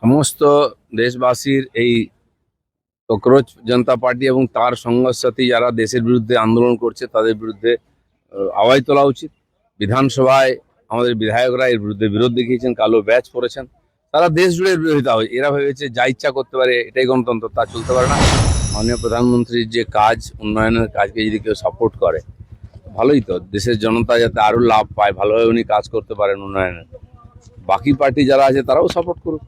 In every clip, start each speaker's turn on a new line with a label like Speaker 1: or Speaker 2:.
Speaker 1: সমস্ত দেশবাসীর এই ককরোচ জনতা পার্টি এবং তার সংঘর্ষসাথী যারা দেশের বিরুদ্ধে আন্দোলন করছে তাদের বিরুদ্ধে আওয়াজ তোলা উচিত। বিধানসভায় আমাদের বিধায়করা এর বিরুদ্ধে বিরোধ দেখিয়েছেন, কালো ব্যাচ পড়েছেন। তারা দেশ জুড়ে বিরোধিতা হয়। এরা ভেবেছে যা ইচ্ছা করতে পারে, এটাই গণতন্ত্র, তা চলতে পারে না। মাননীয় প্রধানমন্ত্রীর যে কাজ, উন্নয়নের কাজকে যদি কেউ সাপোর্ট করে ভালোই তো, দেশের জনতা যাতে আরো লাভ পায়, ভালোভাবে উনি কাজ করতে পারেন উন্নয়নের। বাকি পার্টি যারা আছে তারাও সাপোর্ট করুক।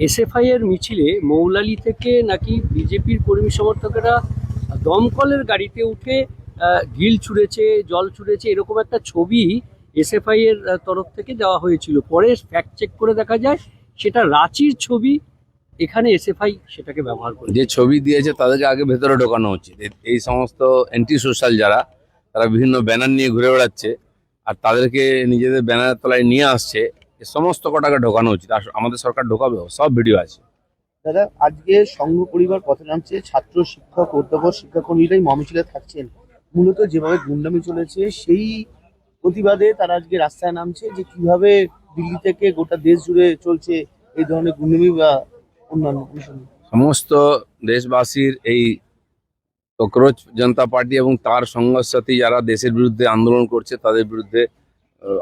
Speaker 2: এসএফআই এর মিছিলে মৌলালি থেকে নাকি বিজেপির কর্মী সমর্থকেরা দমকলের গাড়িতে উঠে ঢিল ছুঁড়েছে, জল ছুঁড়েছে, এরকম একটা ছবি এসএফআই এর তরফ থেকে দেওয়া হয়েছিল। পরে ফ্যাক্ট চেক করে দেখা যায় সেটা রাঁচির ছবি, এখানে এসএফআই সেটাকে ব্যবহার করে।
Speaker 1: যে ছবি দিয়েছে তাদেরকে আগে ভেতরে ঢোকানো উচিত। এই সমস্ত অ্যান্টি সোশ্যাল যারা, তারা বিভিন্ন ব্যানার নিয়ে ঘুরে বেড়াচ্ছে আর তাদেরকে নিজেদের ব্যানারের তলায় নিয়ে আসছে, এ সমস্ত কটাকে ঢোকানো উচিত। আর আমাদের সরকার ঢোকাবে, সব ভিডিও আছে।
Speaker 3: দাদা, আজকে সংঘ পরিবার পথে নামছে, ছাত্র শিক্ষক অধ্যাপক শিক্ষাকর্মীরাই মহামিছিলে থাকছেন। মূলত যেভাবে গুন্ডামি চলেছে সেই প্রতিবাদে তারা আজকে রাস্তায় নামছে, যে কিভাবে দিল্লি থেকে গোটা দেশ জুড়ে চলছে এই ধরনের গুন্ডামি বা অন্যান্য বিষয়।
Speaker 1: সমস্ত দেশবাসীর এই ককরোচ জনতা পার্টি এবং তার সংঘর্ষসাথী যারা দেশের বিরুদ্ধে আন্দোলন করছে তাদের বিরুদ্ধে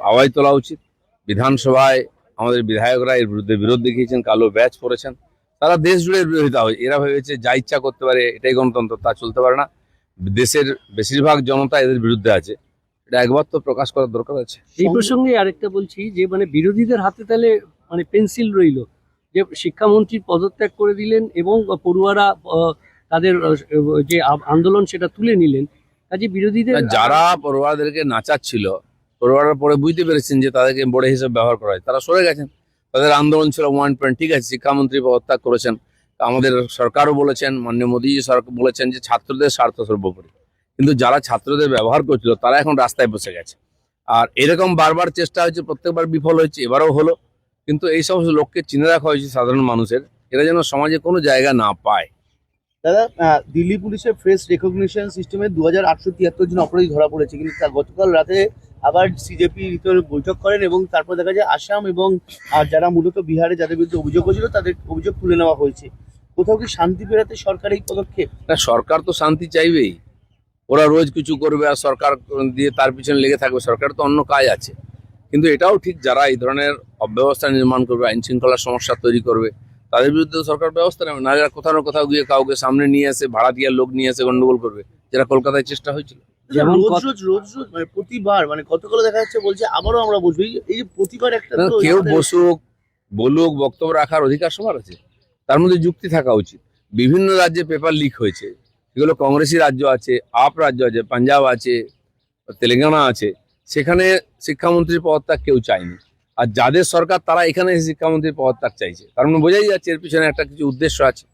Speaker 1: আওয়াজ তোলা উচিত। বিধানসভায় আমাদের বিধায়করা এর বিরুদ্ধে বিরোধ দেখিয়েছেন, কালো ব্যাচ পড়েছেন। তারা দেশ জুড়ে বিরোধিতা হয়। এরা ভেবেছে যা ইচ্ছা করতে পারে, এটাই গণতন্ত্র, তা চলতে পারে না। দেশের বেশিরভাগ জনতা এদের বিরুদ্ধে আছে, এটা একবার তো প্রকাশ করার দরকার আছে।
Speaker 2: এই প্রসঙ্গে আরেকটা বলছি যে বিরোধীদের হাতে তাহলে পেন্সিল রইলো, যে শিক্ষামন্ত্রী পদত্যাগ করে দিলেন এবং পড়ুয়ারা তাদের যে আন্দোলন সেটা তুলে নিলেন। কাজে বিরোধীদের
Speaker 1: যারা পড়ুয়াদেরকে নাচাচ্ছিল, পড়ুয়ারা পরে বুঝতে পেরেছেন যে তাদেরকে বড় হিসেবে ব্যবহার করা হয়, তারা সরে গেছেন। তাদের আন্দোলন ছিল 1 পয়েন্ট, ঠিক আছে, শিক্ষামন্ত্রী পদত্যাগ করেছেন। আমাদের সরকারও বলেছেন, মাননীয় মোদী সরকার বলেছেন যে ছাত্রদের স্বার্থ সর্বোপরি। কিন্তু যারা ছাত্রদের ব্যবহার করছিল তারা এখন রাস্তায় বসে গেছে। আর এরকম বারবার চেষ্টা হয়েছে, প্রত্যেকবার বিফল হয়েছে, এবারও হলো। কিন্তু এই সমস্ত লোককে চিনে রাখা হয়েছে সাধারণ মানুষের, এরা যেন সমাজে কোনো জায়গা না পায়।
Speaker 3: দাদা, দিল্লি পুলিশের ফেস রেকগনিশন সিস্টেমে 2873 জন অপরাধী ধরা পড়েছে, কিন্তু গতকাল রাতে আবার সিজেপি বৈঠক করেন এবং তারপর দেখা যায় আসাম এবং যারা মূলত বিহারে যাদের বিরুদ্ধে অভিযোগ হয়েছিল তাদের অভিযোগ তুলে নেওয়া হয়েছে। কোথাও কি শান্তি ফেরাতে সরকার এই পদক্ষেপ?
Speaker 1: না, সরকার তো শান্তি চাইবেই। ওরা রোজ কিছু করবে আর সরকার দিয়ে তার পিছনে লেগে থাকবে, সরকার তো অন্য কাজ আছে। কিন্তু এটাও ঠিক, যারা এই ধরনের অব্যবস্থা নির্মাণ করবে, আইন শৃঙ্খলার সমস্যা তৈরি করবে, তাদের বিরুদ্ধে সরকার ব্যবস্থা নেবে। না, যারা কোথাও না কোথাও গিয়ে কাউকে সামনে নিয়ে এসে ভাড়া দিয়ে লোক নিয়ে এসে গন্ডগোল করবে, যেটা কলকাতায় চেষ্টা হয়েছিল।
Speaker 2: যেমন
Speaker 3: রোজ প্রতিবার গতকাল দেখা যাচ্ছে বলছে আবারও আমরা বুঝবো, এই যে প্রতিবার একটা তো
Speaker 1: কেউ
Speaker 3: আমাদের-
Speaker 1: বসুক, বলুক, বক্তব্য রাখার অধিকার সবার আছে, তার মধ্যে যুক্তি থাকা উচিত। বিভিন্ন রাজ্যে পেপার লিক হয়েছে, এগুলো কংগ্রেসি রাজ্য আছে, আপ রাজ্য আছে, পাঞ্জাব আছে, তেলেঙ্গানা আছে, সেখানে শিক্ষামন্ত্রীর পদত্যাগ কেউ চায়নি। আর যাদের সরকার তারা এখানে এসে শিক্ষামন্ত্রীর পদত্যাগ চাইছে, তার মানে বোঝাই যাচ্ছে এর পিছনে একটা কিছু উদ্দেশ্য আছে।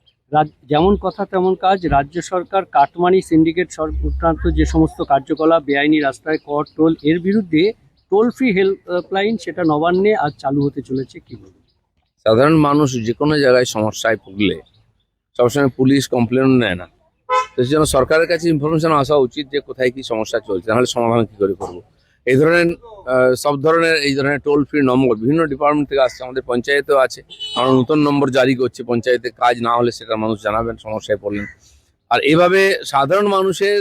Speaker 2: যেমন কথা তেমন কাজ। রাজ্য সরকার কাটমানি সিন্ডিকেট সংক্রান্ত যে সমস্ত কার্যকলাপ, বেআইনি রাস্তায় কর টোল, এর বিরুদ্ধে টোল ফ্রি হেল্পলাইন সেটা নবান্নে আজ চালু হতে চলেছে, কি বলবো?
Speaker 1: সাধারণ মানুষ যে কোনো জায়গায় সমস্যায় ভুগলে সবসময় পুলিশ কমপ্লেন নেয় না। তো সেই জন্য সরকারের কাছে ইনফরমেশন আসা উচিত যে কোথায় কি সমস্যা চলছে, নাহলে সমাধান কি করে করবো। এই ধরনের সব ধরনের এই ধরনের টোল ফ্রি নম্বর বিভিন্ন ডিপার্টমেন্ট থেকে আসছে, আমাদের পঞ্চায়েতেও আছে। আমরা নতুন নম্বর জারি করছি, পঞ্চায়েতে কাজ না হলে সেটা মানুষ জানাবেন সমস্যায় পড়লেন। আর এইভাবে সাধারণ মানুষের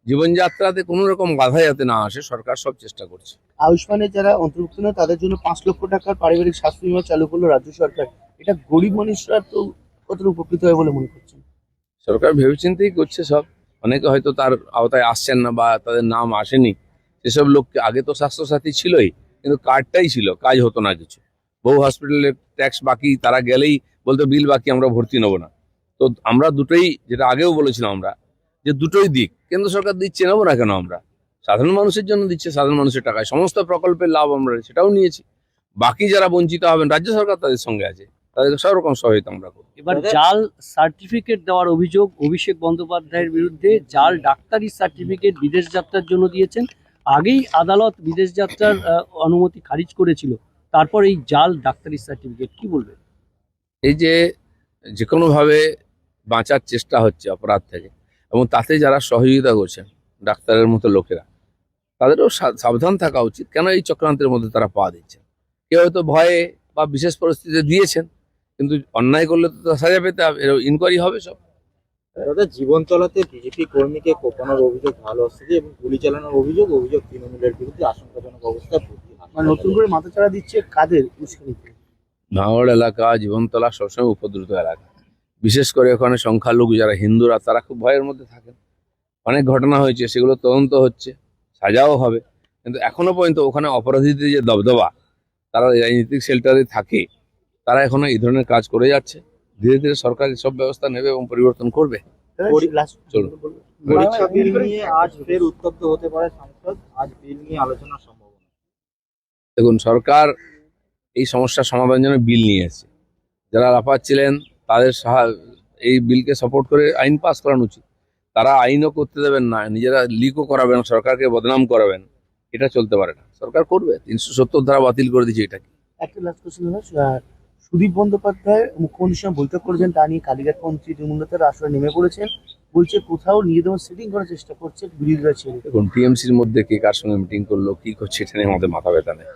Speaker 1: জীবনযাত্রাতে কোনো রকম বাধা যাতে না আসে, সরকার সব চেষ্টা করছে।
Speaker 3: আয়ুষ্মানের যারা অন্তর্ভুক্ত নয় তাদের জন্য 5 লক্ষ টাকার পারিবারিক স্বাস্থ্য বীমা চালু করলো রাজ্য সরকার। এটা গরিব মানুষরা তো কতটা উপকৃত হয় বলে মনে করছেন?
Speaker 1: সরকার ভেবেচিন্তেই করছে সব। অনেকে হয়তো তার আওতায় আসছেন না বা তাদের নাম আসেনি, সেসব লোককে, আগে তো স্বাস্থ্যসাথী ছিলই কিন্তু কার্ডটাই ছিল, কাজ হতো না কিছু। বহু হসপিটালে ট্যাক্স বাকি, তারা গেলেই বলতো বিল বাকি, আমরা ভর্তি নেবো না। তো আমরা দুটোই, যেটা আগেও বলেছিলাম আমরা, যে দুটোই দিক, কেন্দ্র সরকার দিচ্ছে, নেবো না কেন আমরা? সাধারণ মানুষের জন্য দিচ্ছে, সাধারণ মানুষের টাকায় সমস্ত প্রকল্পের লাভ আমরা সেটাও নিয়েছি। বাকি যারা বঞ্চিত হবেন, রাজ্য সরকার তাদের সঙ্গে আছে, তাদেরকে সব রকম সহায়তা আমরা করবো।
Speaker 2: এবার জাল সার্টিফিকেট দেওয়ার অভিযোগ অভিষেক বন্দ্যোপাধ্যায়ের বিরুদ্ধে। জাল ডাক্তারি সার্টিফিকেট বিদেশ যাত্রার জন্য দিয়েছেন। আগেই আদালত বিদেশ যাত্রার অনুমতি খারিজ করেছিল, তারপর এই জাল ডাক্তারি সার্টিফিকেট, কি বলবেন?
Speaker 1: এই যে যে কোনোভাবে বাঁচার চেষ্টা হচ্ছে অপরাধ থেকে, এবং তাতে যারা সহযোগিতা করছেন ডাক্তারের মতো লোকেরা, তাদেরও সাবধান থাকা উচিত। কেন এই চক্রান্তের মধ্যে তারা পা দিচ্ছেন? কেউ হয়তো ভয়ে বা বিশেষ পরিস্থিতিতে দিয়েছেন, কিন্তু অন্যায় করলে তো সাজা পেতে হবে, ইনকোয়ারি হবে সব।
Speaker 4: দাদা, জীবনতলাতে বিজেপি কর্মীকে কোপানোর অভিযোগ ভালো আসছে এবং গুলি চালানোর অভিযোগ তৃণমূলের বিরুদ্ধে আশঙ্কাজনক অবস্থায় ভর্তি
Speaker 3: মানে নতুন করে মাথাচাড়া দিচ্ছে কাদের উস্কানিতে?
Speaker 1: ভাঙড় এলাকা, জীবনতলা সবসময় উপদ্রুত এলাকা। বিশেষ করে ওখানে সংখ্যালঘু যারা হিন্দুরা, তারা খুব ভয়ের মধ্যে থাকেন। অনেক ঘটনা হয়েছে, সেগুলো তদন্ত হচ্ছে, সাজাও হবে। কিন্তু এখনো পর্যন্ত ওখানে অপরাধীদের যে দবদবা, তারা রাজনৈতিক শেল্টারে থাকে, তারা এখনো এই ধরনের কাজ করে যাচ্ছে। ধীরে ধীরে সরকার সব ব্যবস্থা নেবে এবং পরিবর্তন করবে। চলুন।
Speaker 4: পরীক্ষা বিল নিয়ে আজ ফের উত্তপ্ত হতে পারে সংসদ। আজ বিল নিয়ে আলোচনার সম্ভাবনা।
Speaker 1: দেখুন, সরকার এই সমস্যার সমাধানের জন্য বিল নিয়ে এসেছে। যারা লাফাচ্ছিলেন তাদের এই বিলকে সাপোর্ট করে আইন পাস করানো উচিত। তারা আইনও করতে দেবেন না, নিজেরা লিকও করাবেন, সরকারকে বদনাম করাবেন, এটা চলতে পারে না। সরকার করবে। 370 ধারা বাতিল করে দিচ্ছে এটাকে।
Speaker 3: একটা লাস্ট কোশ্চেন সুদীপ বন্দ্যোপাধ্যায় মুখ্যমন্ত্রীর সঙ্গে বৈঠক করেছেন, তা নিয়ে কালীঘাট মন্ত্রী তৃণমূল নেতারা আসলে নেমে পড়েছেন। বলছে কোথাও নিজেদের সেটিং করার চেষ্টা করছে বিরোধীরা ছেড়ে।
Speaker 1: দেখুন, টিএমসির মধ্যে কে কার সঙ্গে মিটিং করলো, কি করছে, এটা নিয়ে আমাদের মাথা ব্যথা নেই।